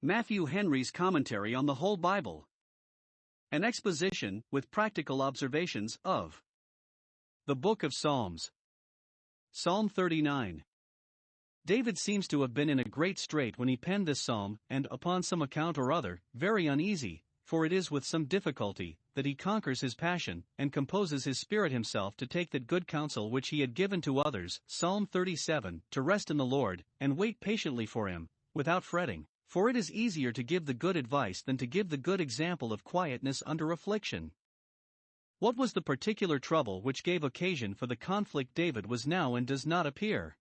Matthew Henry's Commentary on the Whole Bible. An exposition, with practical observations, of the Book of Psalms. Psalm 39. David seems to have been in a great strait when he penned this psalm, and, upon some account or other, very uneasy, for it is with some difficulty that he conquers his passion, and composes his spirit himself to take that good counsel which he had given to others. Psalm 37, to rest in the Lord, and wait patiently for him, without fretting. For it is easier to give the good advice than to give the good example of quietness under affliction. What was the particular trouble which gave occasion for the conflict David was now and does not appear?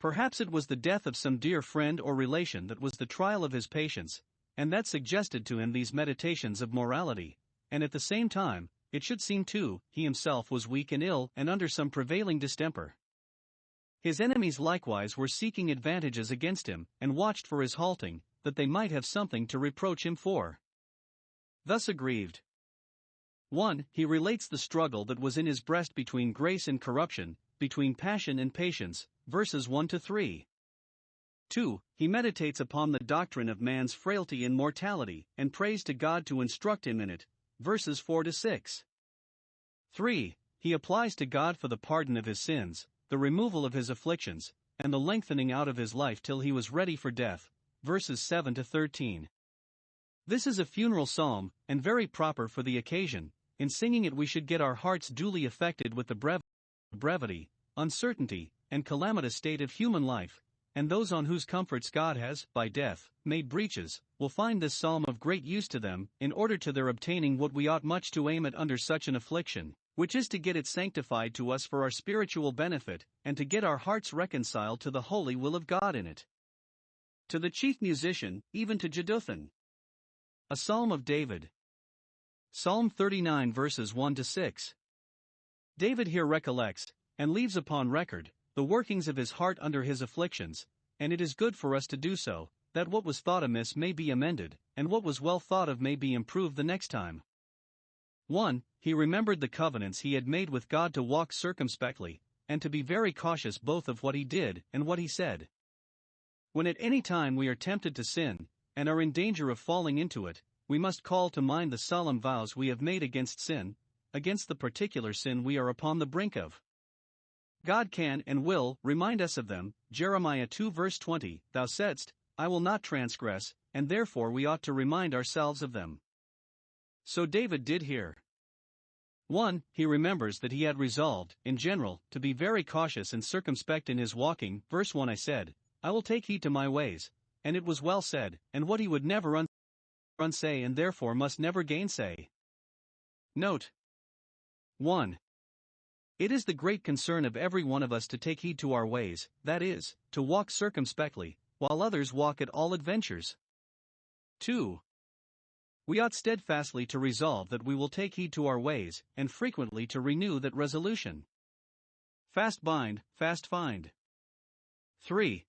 Perhaps it was the death of some dear friend or relation that was the trial of his patience, and that suggested to him these meditations of morality, and at the same time, it should seem too, he himself was weak and ill and under some prevailing distemper. His enemies likewise were seeking advantages against him, and watched for his halting, that they might have something to reproach him for. Thus aggrieved. 1. He relates the struggle that was in his breast between grace and corruption, between passion and patience, verses 1 to 3. 2. He meditates upon the doctrine of man's frailty and mortality, and prays to God to instruct him in it, verses 4 to 6. 3. He applies to God for the pardon of his sins, the removal of his afflictions, and the lengthening out of his life till he was ready for death, verses 7 to 13. This is a funeral psalm, and very proper for the occasion. In singing it we should get our hearts duly affected with the brevity, uncertainty, and calamitous state of human life, and those on whose comforts God has, by death, made breaches, will find this psalm of great use to them, in order to their obtaining what we ought much to aim at under such an affliction, which is to get it sanctified to us for our spiritual benefit, and to get our hearts reconciled to the holy will of God in it. To the chief musician, even to Jeduthun. A Psalm of David. Psalm 39 verses 1 to 6. David here recollects, and leaves upon record, the workings of his heart under his afflictions, and it is good for us to do so, that what was thought amiss may be amended, and what was well thought of may be improved the next time. 1. He remembered the covenants he had made with God to walk circumspectly, and to be very cautious both of what he did and what he said. When at any time we are tempted to sin, and are in danger of falling into it, we must call to mind the solemn vows we have made against sin, against the particular sin we are upon the brink of. God can and will remind us of them. Jeremiah 2 verse 20, Thou saidst, I will not transgress, and therefore we ought to remind ourselves of them. So David did here. 1. He remembers that he had resolved, in general, to be very cautious and circumspect in his walking. Verse 1 I said, I will take heed to my ways, and it was well said, and what he would never unsay and therefore must never gainsay. Note 1. It is the great concern of every one of us to take heed to our ways, that is, to walk circumspectly, while others walk at all adventures. 2. We ought steadfastly to resolve that we will take heed to our ways, and frequently to renew that resolution. Fast bind, fast find. 3.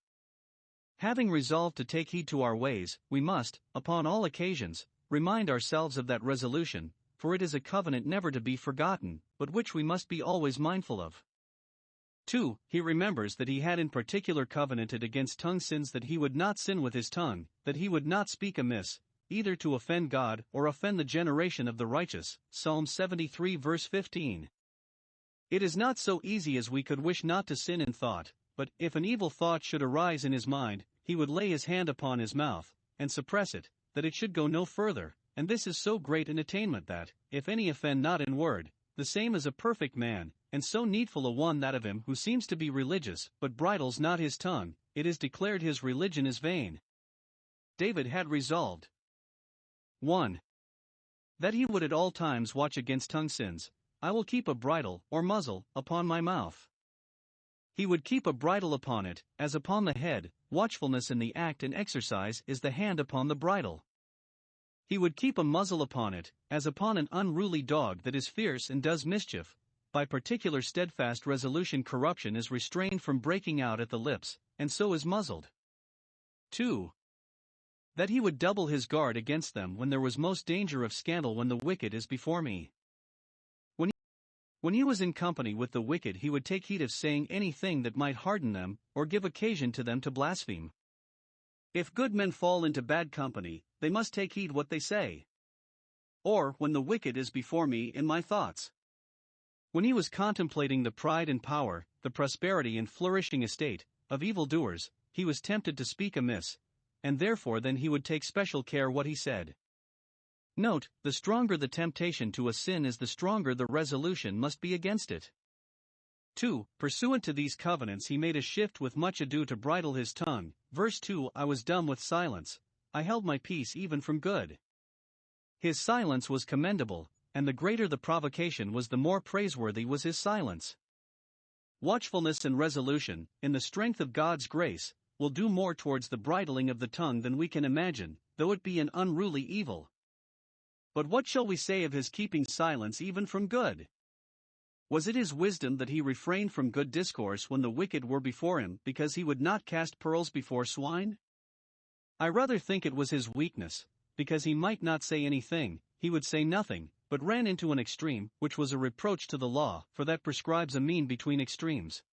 Having resolved to take heed to our ways, we must, upon all occasions, remind ourselves of that resolution, for it is a covenant never to be forgotten, but which we must be always mindful of. 2. He remembers that he had in particular covenanted against tongue sins, that he would not sin with his tongue, that he would not speak amiss, either to offend God or offend the generation of the righteous. Psalm 73 verse 15. It is not so easy as we could wish not to sin in thought, but, if an evil thought should arise in his mind, he would lay his hand upon his mouth, and suppress it, that it should go no further, and this is so great an attainment that, if any offend not in word, the same is a perfect man, and so needful a one that of him who seems to be religious, but bridles not his tongue, it is declared his religion is vain. David had resolved 1. That he would at all times watch against tongue sins. I will keep a bridle, or muzzle, upon my mouth. He would keep a bridle upon it, as upon the head. Watchfulness in the act and exercise is the hand upon the bridle. He would keep a muzzle upon it, as upon an unruly dog that is fierce and does mischief. By particular steadfast resolution corruption is restrained from breaking out at the lips, and so is muzzled. 2. That he would double his guard against them when there was most danger of scandal, when the wicked is before me. When he was in company with the wicked, he would take heed of saying anything that might harden them, or give occasion to them to blaspheme. If good men fall into bad company, they must take heed what they say. Or, when the wicked is before me in my thoughts. When he was contemplating the pride and power, the prosperity and flourishing estate of evildoers, he was tempted to speak amiss, and therefore then he would take special care what he said. Note, the stronger the temptation to a sin is, the stronger the resolution must be against it. 2. Pursuant to these covenants he made a shift with much ado to bridle his tongue. Verse 2. I was dumb with silence, I held my peace even from good. His silence was commendable, and the greater the provocation was, the more praiseworthy was his silence. Watchfulness and resolution, in the strength of God's grace, will do more towards the bridling of the tongue than we can imagine, though it be an unruly evil. But what shall we say of his keeping silence even from good? Was it his wisdom that he refrained from good discourse when the wicked were before him, because he would not cast pearls before swine? I rather think it was his weakness, because he might not say anything, he would say nothing, but ran into an extreme, which was a reproach to the law, for that prescribes a mean between extremes.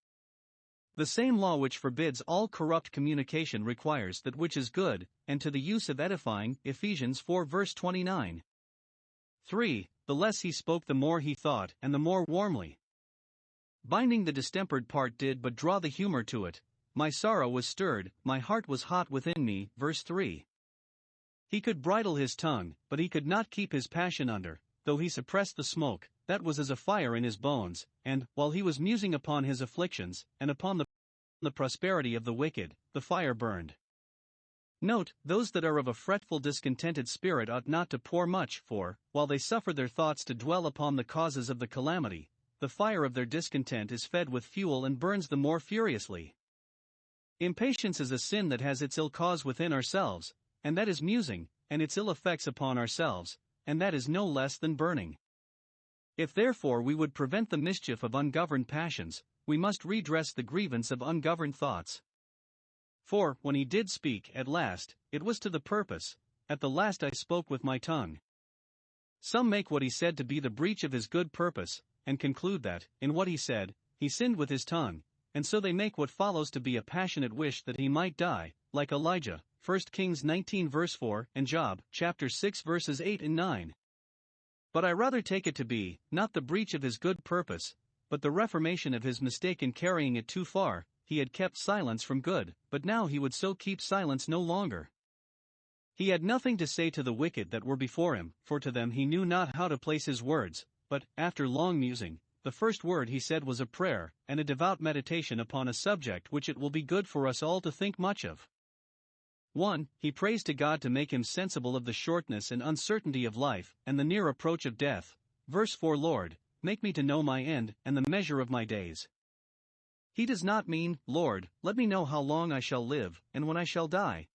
The same law which forbids all corrupt communication requires that which is good, and to the use of edifying. Ephesians 4 verse 29. 3. The less he spoke, the more he thought, and the more warmly. Binding the distempered part did but draw the humor to it. My sorrow was stirred, my heart was hot within me. Verse 3. He could bridle his tongue, but he could not keep his passion under, though he suppressed the smoke, that was as a fire in his bones, and, while he was musing upon his afflictions, and upon the prosperity of the wicked, the fire burned. Note, those that are of a fretful discontented spirit ought not to pour much, for, while they suffer their thoughts to dwell upon the causes of the calamity, the fire of their discontent is fed with fuel and burns the more furiously. Impatience is a sin that has its ill cause within ourselves, and that is musing, and its ill effects upon ourselves, and that is no less than burning. If therefore we would prevent the mischief of ungoverned passions, we must redress the grievance of ungoverned thoughts. For, when he did speak at last, it was to the purpose, at the last I spoke with my tongue. Some make what he said to be the breach of his good purpose, and conclude that, in what he said, he sinned with his tongue, and so they make what follows to be a passionate wish that he might die, like Elijah, 1 Kings 19 verse 4, and Job, chapter 6 verses 8 and 9. But I rather take it to be, not the breach of his good purpose, but the reformation of his mistake in carrying it too far. He had kept silence from good, but now he would so keep silence no longer. He had nothing to say to the wicked that were before him, for to them he knew not how to place his words, but, after long musing, the first word he said was a prayer, and a devout meditation upon a subject which it will be good for us all to think much of. 1. He prays to God to make him sensible of the shortness and uncertainty of life, and the near approach of death. Verse 4. Lord, make me to know my end, and the measure of my days. He does not mean, Lord, let me know how long I shall live, and when I shall die.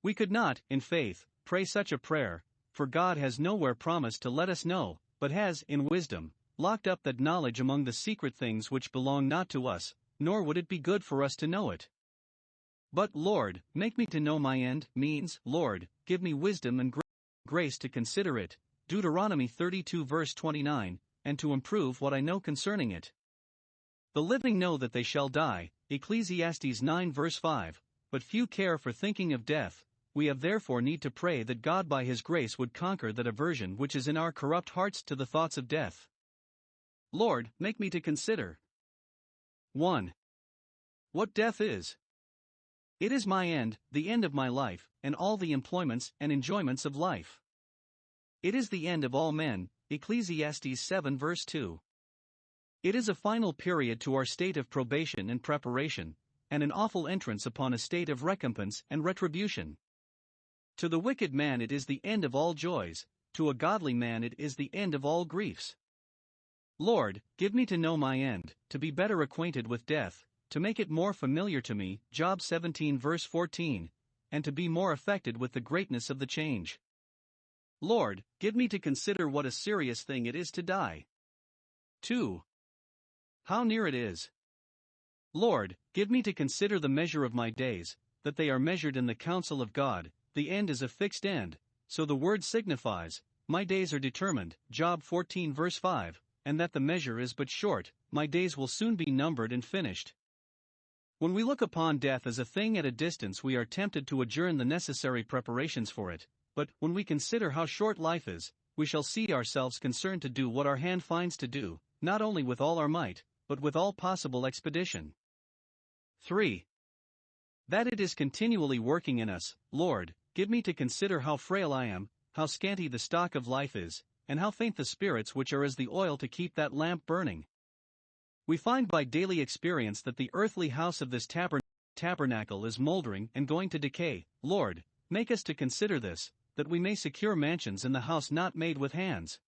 We could not, in faith, pray such a prayer, for God has nowhere promised to let us know, but has, in wisdom, locked up that knowledge among the secret things which belong not to us, nor would it be good for us to know it. But, Lord, make me to know my end, means, Lord, give me wisdom and grace to consider it, Deuteronomy 32 verse 29, and to improve what I know concerning it. The living know that they shall die, Ecclesiastes 9 verse 5, but few care for thinking of death. We have therefore need to pray that God by his grace would conquer that aversion which is in our corrupt hearts to the thoughts of death. Lord, make me to consider. 1. What death is. It is my end, the end of my life, and all the employments and enjoyments of life. It is the end of all men, Ecclesiastes 7 verse 2. It is a final period to our state of probation and preparation, and an awful entrance upon a state of recompense and retribution. To the wicked man it is the end of all joys, to a godly man it is the end of all griefs. Lord, give me to know my end, to be better acquainted with death, to make it more familiar to me, Job 17 verse 14, and to be more affected with the greatness of the change. Lord, give me to consider what a serious thing it is to die. 2. How near it is. Lord, give me to consider the measure of my days, that they are measured in the counsel of God. The end is a fixed end, so the word signifies, my days are determined, Job 14 verse 5, and that the measure is but short, my days will soon be numbered and finished. When we look upon death as a thing at a distance, we are tempted to adjourn the necessary preparations for it, but when we consider how short life is, we shall see ourselves concerned to do what our hand finds to do, not only with all our might, but with all possible expedition. 3. That it is continually working in us. Lord, give me to consider how frail I am, how scanty the stock of life is, and how faint the spirits which are as the oil to keep that lamp burning. We find by daily experience that the earthly house of this tabernacle is moldering and going to decay. Lord, make us to consider this, that we may secure mansions in the house not made with hands.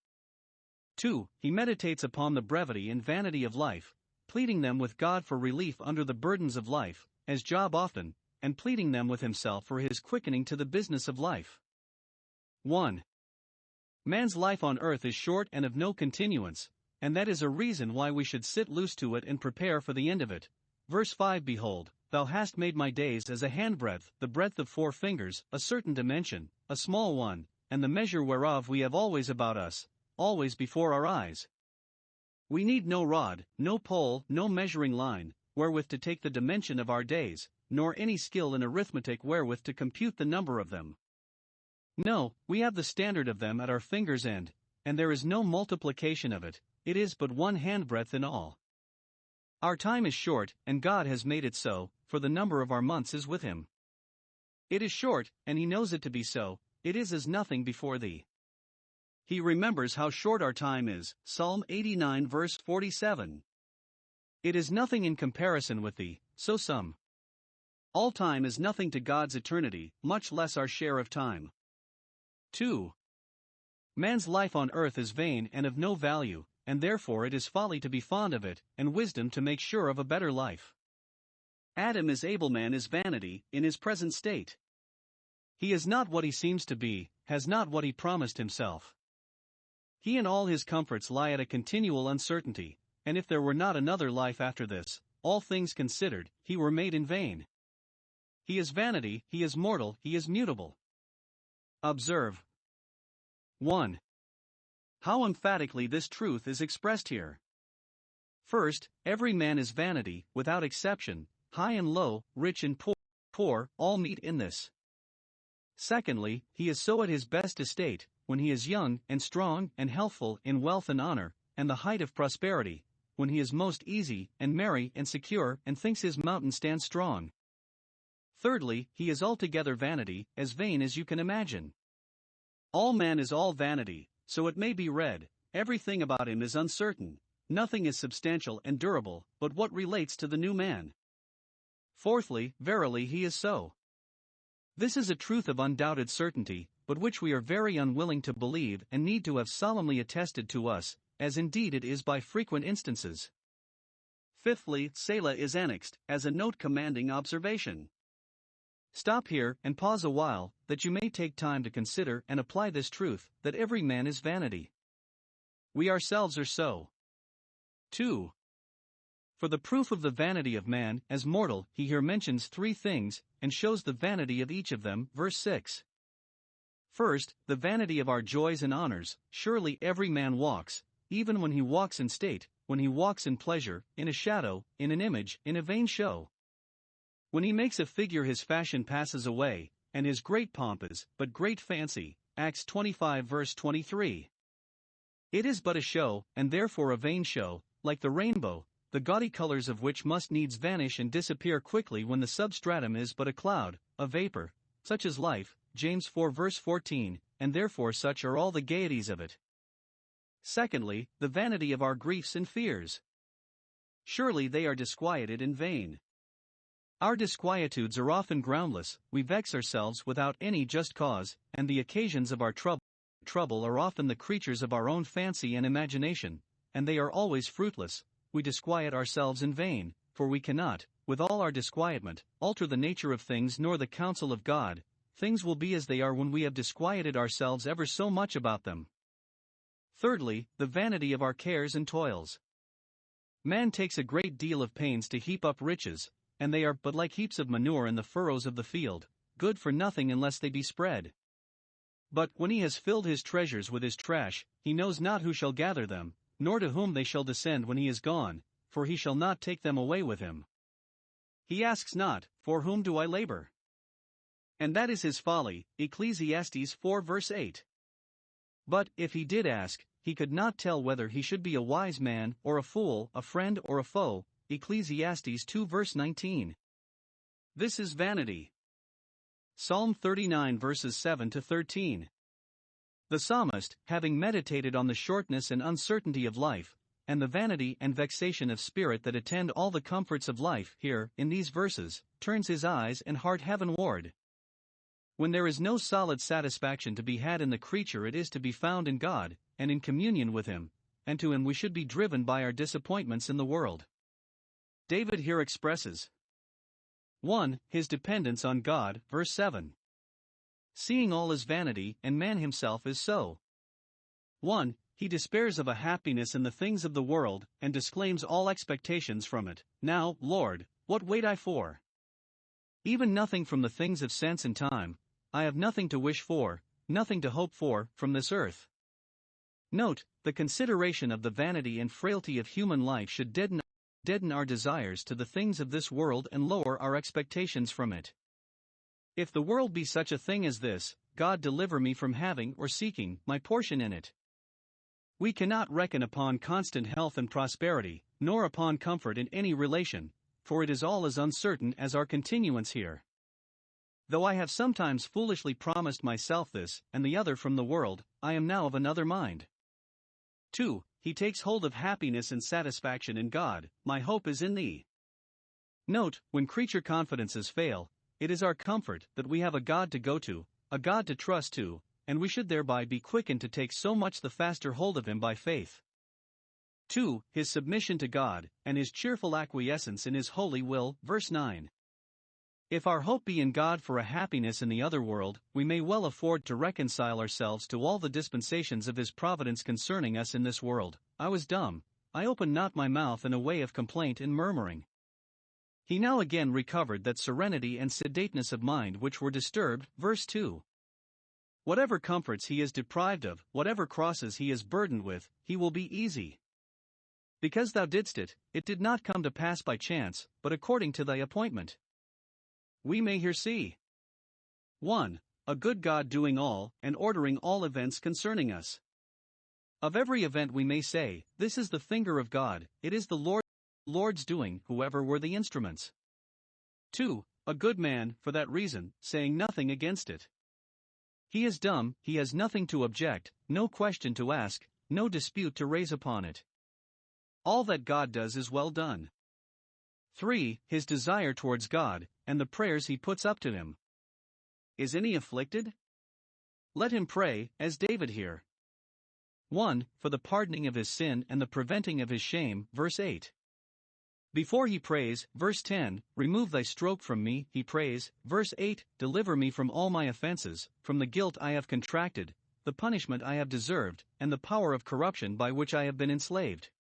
2. He meditates upon the brevity and vanity of life, pleading them with God for relief under the burdens of life, as Job often, and pleading them with himself for his quickening to the business of life. 1. Man's life on earth is short and of no continuance, and that is a reason why we should sit loose to it and prepare for the end of it. Verse 5. Behold, thou hast made my days as a handbreadth, the breadth of 4 fingers, a certain dimension, a small one, and the measure whereof we have always about us, always before our eyes. We need no rod, no pole, no measuring line, wherewith to take the dimension of our days, nor any skill in arithmetic wherewith to compute the number of them. No, we have the standard of them at our fingers' end, and there is no multiplication of it, it is but 1 handbreadth in all. Our time is short, and God has made it so, for the number of our months is with him. It is short, and he knows it to be so, it is as nothing before thee. He remembers how short our time is, Psalm 89 verse 47. It is nothing in comparison with thee, so some. All time is nothing to God's eternity, much less our share of time. 2. Man's life on earth is vain and of no value, and therefore it is folly to be fond of it, and wisdom to make sure of a better life. Adam is able, man is vanity, in his present state. He is not what he seems to be, has not what he promised himself. He and all his comforts lie at a continual uncertainty, and if there were not another life after this, all things considered, he were made in vain. He is vanity, he is mortal, he is mutable. Observe. 1. How emphatically this truth is expressed here. First, every man is vanity, without exception, high and low, rich and poor, all meet in this. Secondly, he is so at his best estate, when he is young and strong and healthful in wealth and honor, and the height of prosperity, when he is most easy and merry and secure and thinks his mountain stands strong. Thirdly, he is altogether vanity, as vain as you can imagine. All man is all vanity, so it may be read, everything about him is uncertain, nothing is substantial and durable, but what relates to the new man. Fourthly, verily he is so. This is a truth of undoubted certainty, but which we are very unwilling to believe and need to have solemnly attested to us, as indeed it is by frequent instances. Fifthly, Selah is annexed, as a note commanding observation. Stop here and pause a while, that you may take time to consider and apply this truth, that every man is vanity. We ourselves are so. 2. For the proof of the vanity of man, as mortal, he here mentions 3 things, and shows the vanity of each of them, verse 6. First, the vanity of our joys and honors. Surely every man walks, even when he walks in state, when he walks in pleasure, in a shadow, in an image, in a vain show. When he makes a figure his fashion passes away, and his great pomp is but great fancy, Acts 25 verse 23. It is but a show, and therefore a vain show, like the rainbow, the gaudy colors of which must needs vanish and disappear quickly when the substratum is but a cloud, a vapor, such as life, James 4 verse 14, and therefore such are all the gaieties of it. Secondly, the vanity of our griefs and fears. Surely they are disquieted in vain. Our disquietudes are often groundless, we vex ourselves without any just cause, and the occasions of our trouble are often the creatures of our own fancy and imagination, and they are always fruitless. We disquiet ourselves in vain, for we cannot, with all our disquietment, alter the nature of things nor the counsel of God. Things will be as they are when we have disquieted ourselves ever so much about them. Thirdly, the vanity of our cares and toils. Man takes a great deal of pains to heap up riches, and they are but like heaps of manure in the furrows of the field, good for nothing unless they be spread. But when he has filled his treasures with his trash, he knows not who shall gather them, nor to whom they shall descend when he is gone, for he shall not take them away with him. He asks not, for whom do I labor? And that is his folly, Ecclesiastes 4 verse 8. But, if he did ask, he could not tell whether he should be a wise man or a fool, a friend or a foe, Ecclesiastes 2 verse 19. This is vanity. Psalm 39 verses 7 to 13. The psalmist, having meditated on the shortness and uncertainty of life, and the vanity and vexation of spirit that attend all the comforts of life, here, in these verses, turns his eyes and heart heavenward. When there is no solid satisfaction to be had in the creature, it is to be found in God, and in communion with Him, and to Him we should be driven by our disappointments in the world. David here expresses 1. His dependence on God, verse 7. Seeing all is vanity, and man himself is so. 1. He despairs of a happiness in the things of the world, and disclaims all expectations from it. Now, Lord, what wait I for? Even nothing from the things of sense and time. I have nothing to wish for, nothing to hope for, from this earth. Note, the consideration of the vanity and frailty of human life should deaden our desires to the things of this world and lower our expectations from it. If the world be such a thing as this, God deliver me from having or seeking my portion in it. We cannot reckon upon constant health and prosperity, nor upon comfort in any relation, for it is all as uncertain as our continuance here. Though I have sometimes foolishly promised myself this and the other from the world, I am now of another mind. 2. He takes hold of happiness and satisfaction in God. My hope is in Thee. Note, when creature confidences fail, it is our comfort that we have a God to go to, a God to trust to, and we should thereby be quickened to take so much the faster hold of Him by faith. 2. His submission to God, and his cheerful acquiescence in His holy will, verse 9. If our hope be in God for a happiness in the other world, we may well afford to reconcile ourselves to all the dispensations of His providence concerning us in this world. I was dumb, I opened not my mouth in a way of complaint and murmuring. He now again recovered that serenity and sedateness of mind which were disturbed, verse 2. Whatever comforts he is deprived of, whatever crosses he is burdened with, he will be easy. Because thou didst it, it did not come to pass by chance, but according to thy appointment. We may here see 1. A good God doing all, and ordering all events concerning us. Of every event we may say, this is the finger of God, it is the Lord's doing, whoever were the instruments. 2. A good man, for that reason, saying nothing against it. He is dumb, he has nothing to object, no question to ask, no dispute to raise upon it. All that God does is well done. 3. His desire towards God, and the prayers he puts up to Him. Is any afflicted? Let him pray, as David here. 1. For the pardoning of his sin and the preventing of his shame, verse 8. Before he prays, verse 10, remove thy stroke from me, he prays, verse 8, deliver me from all my offenses, from the guilt I have contracted, the punishment I have deserved, and the power of corruption by which I have been enslaved.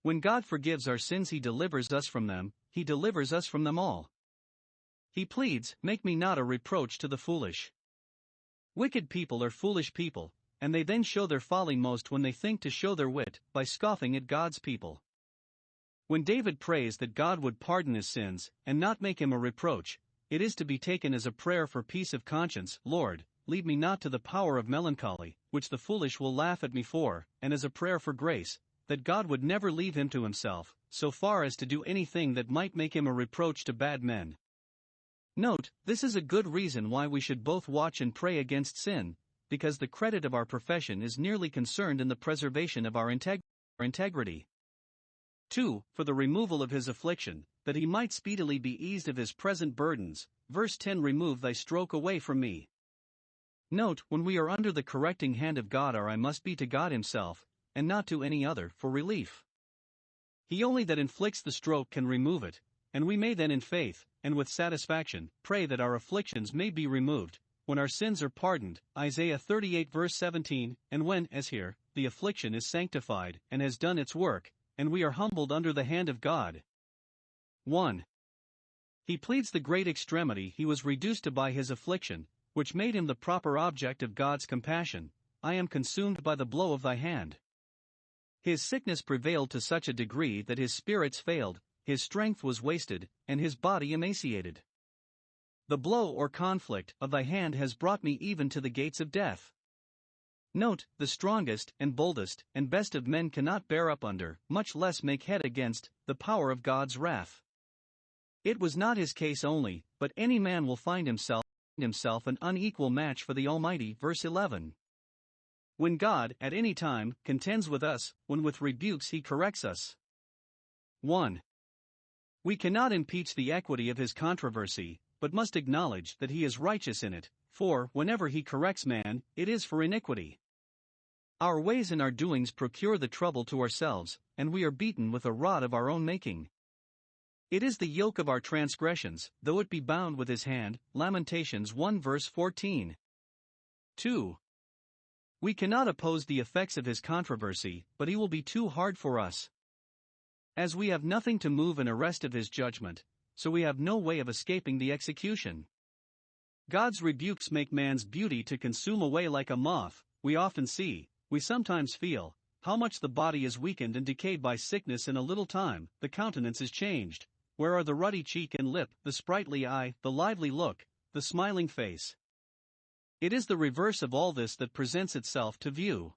When God forgives our sins, He delivers us from them, He delivers us from them all. He pleads, make me not a reproach to the foolish. Wicked people are foolish people, and they then show their folly most when they think to show their wit, by scoffing at God's people. When David prays that God would pardon his sins, and not make him a reproach, it is to be taken as a prayer for peace of conscience. Lord, lead me not to the power of melancholy, which the foolish will laugh at me for, and as a prayer for grace, that God would never leave him to himself, so far as to do anything that might make him a reproach to bad men. Note, this is a good reason why we should both watch and pray against sin, because the credit of our profession is nearly concerned in the preservation of our integrity. 2. For the removal of his affliction, that he might speedily be eased of his present burdens, verse 10. Remove thy stroke away from me. Note, when we are under the correcting hand of God, our eye must be to God Himself, and not to any other, for relief. He only that inflicts the stroke can remove it, and we may then in faith, and with satisfaction, pray that our afflictions may be removed, when our sins are pardoned, Isaiah 38 verse 17, and when, as here, the affliction is sanctified, and has done its work, and we are humbled under the hand of God. 1. He pleads the great extremity he was reduced to by his affliction, which made him the proper object of God's compassion. I am consumed by the blow of thy hand. His sickness prevailed to such a degree that his spirits failed, his strength was wasted, and his body emaciated. The blow or conflict of thy hand has brought me even to the gates of death. Note, the strongest and boldest and best of men cannot bear up under, much less make head against, the power of God's wrath. It was not his case only, but any man will find himself an unequal match for the Almighty. Verse 11. When God, at any time, contends with us, when with rebukes he corrects us. 1. We cannot impeach the equity of his controversy, but must acknowledge that he is righteous in it, for, whenever he corrects man, it is for iniquity. Our ways and our doings procure the trouble to ourselves, and we are beaten with a rod of our own making. It is the yoke of our transgressions, though it be bound with his hand. Lamentations 1 verse 14. 2. We cannot oppose the effects of his controversy, but he will be too hard for us. As we have nothing to move an arrest of his judgment, so we have no way of escaping the execution. God's rebukes make man's beauty to consume away like a moth. We often see, we sometimes feel, how much the body is weakened and decayed by sickness in a little time. The countenance is changed. Where are the ruddy cheek and lip, the sprightly eye, the lively look, the smiling face? It is the reverse of all this that presents itself to view.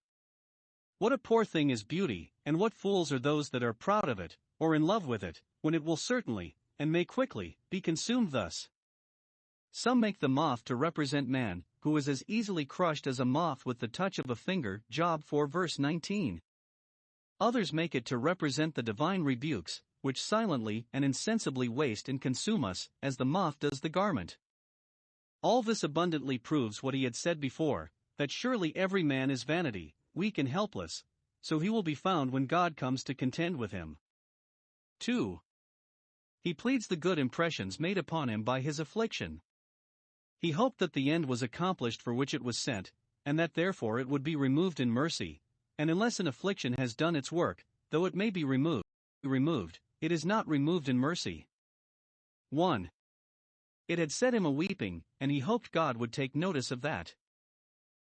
What a poor thing is beauty, and what fools are those that are proud of it, or in love with it, when it will certainly, and may quickly, be consumed thus. Some make the moth to represent man, who is as easily crushed as a moth with the touch of a finger. Job 4 verse 19. Others make it to represent the divine rebukes, which silently and insensibly waste and consume us, as the moth does the garment. All this abundantly proves what he had said before, that surely every man is vanity, weak and helpless, so he will be found when God comes to contend with him. 2. He pleads the good impressions made upon him by his affliction. He hoped that the end was accomplished for which it was sent, and that therefore it would be removed in mercy, and unless an affliction has done its work, though it may be removed, it is not removed in mercy. 1. It had set him a-weeping, and he hoped God would take notice of that.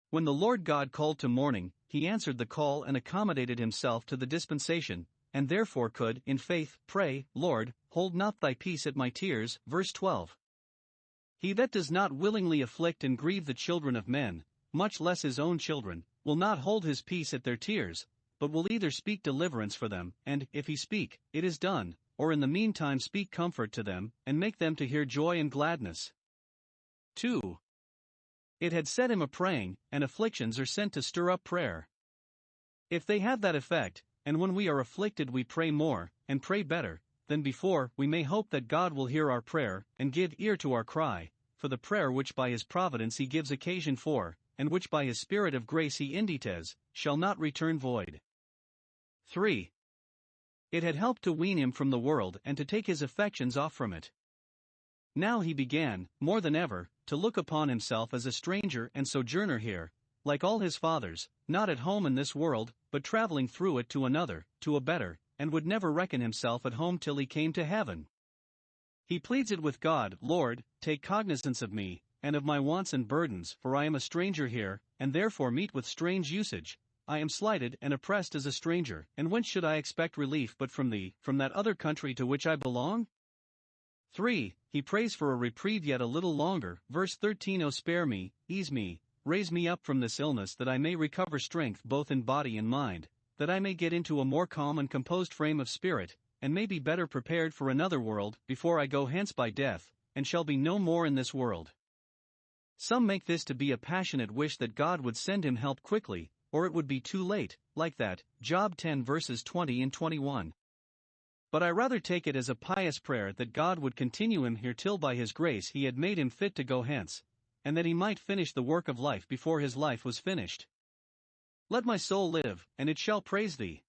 When the Lord God called to mourning, he answered the call and accommodated himself to the dispensation, and therefore could, in faith, pray, Lord, hold not thy peace at my tears. Verse 12. He that does not willingly afflict and grieve the children of men, much less his own children, will not hold his peace at their tears, but will either speak deliverance for them, and, if he speak, it is done, or in the meantime speak comfort to them, and make them to hear joy and gladness. 2. It had set him a-praying, and afflictions are sent to stir up prayer. If they have that effect, and when we are afflicted we pray more, and pray better, than before, we may hope that God will hear our prayer, and give ear to our cry, for the prayer which by his providence he gives occasion for, and which by his Spirit of grace he indites, shall not return void. 3. It had helped to wean him from the world and to take his affections off from it. Now he began, more than ever, to look upon himself as a stranger and sojourner here, like all his fathers, not at home in this world, but traveling through it to another, to a better, and would never reckon himself at home till he came to heaven. He pleads it with God, Lord, take cognizance of me, and of my wants and burdens, for I am a stranger here, and therefore meet with strange usage. I am slighted and oppressed as a stranger, and whence should I expect relief but from thee, from that other country to which I belong? 3. He prays for a reprieve yet a little longer. Verse 13. O spare me, ease me, raise me up from this illness, that I may recover strength both in body and mind, that I may get into a more calm and composed frame of spirit, and may be better prepared for another world, before I go hence by death, and shall be no more in this world. Some make this to be a passionate wish that God would send him help quickly, or it would be too late, like that, Job 10 verses 20 and 21. But I rather take it as a pious prayer that God would continue him here till by his grace he had made him fit to go hence, and that he might finish the work of life before his life was finished. Let my soul live, and it shall praise thee.